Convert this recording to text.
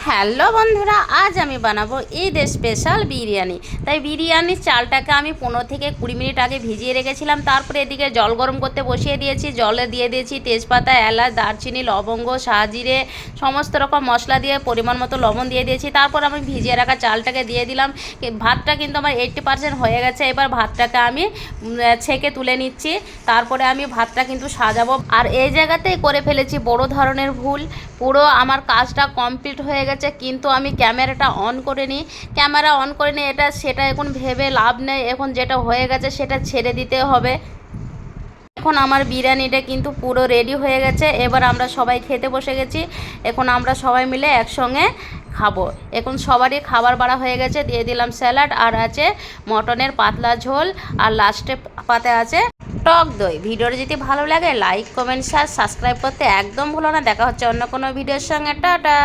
Hello বন্ধুরা, আজ আমি বানাবো ঈদ স্পেশাল বিরিয়ানি। তাই বিরিয়ানির চালটাকে আমি 15 থেকে 20 মিনিট আগে ভিজিয়ে রেখেছিলাম। তারপরে এদিকে জল গরম করতে বসিয়ে দিয়েছি। জলে দিয়ে দিয়েছি তেজপাতা, এলাচ, দারচিনি, লবঙ্গ, শাহজিরে, সমস্ত রকম মশলা দিয়ে পরিমাণ মতো লবণ দিয়ে দিয়েছি। তারপর আমি ভিজিয়ে রাখা চালটাকে দিয়ে দিলাম। ভাতটা কিন্তু আমার 80% হয়ে গেছে। এবার ভাতটাকে আমি ছেঁকে তুলে নিচ্ছি। তারপরে আমি ভাতটা কিন্তু সাজাবো। আর এই জায়গাতেই করে ফেলেছি বড় ধরনের ভুল। পুরো আমার কাজটা কমপ্লিট হয়ে গেছে, কিন্তু আমি ক্যামেরাটা অন করিনি। ক্যামেরা অন করিনি, সেটা এখন ভেবে লাভ নেই। এখন যেটা হয়ে গেছে সেটা ছেড়ে দিতে হবে। এখন আমার বিরিয়ানিটা কিন্তু পুরো রেডি হয়ে গেছে। এবার আমরা সবাই খেতে বসে গেছি। এখন আমরা সবাই মিলে একসঙ্গে খাবো। এখন সবারই খাবার বাড়া হয়ে গেছে। দিয়ে দিলাম স্যালাড, আর আছে মটনের পাতলা ঝোল, আর লাস্টে পাতে আছে টক দই। ভিডিওটা যদি ভালো লাগে লাইক, কমেন্ট, শেয়ার, সাবস্ক্রাইব করতে একদম ভুলো না। দেখা হচ্ছে অন্য কোনো ভিডিওর সঙ্গে। টাটা।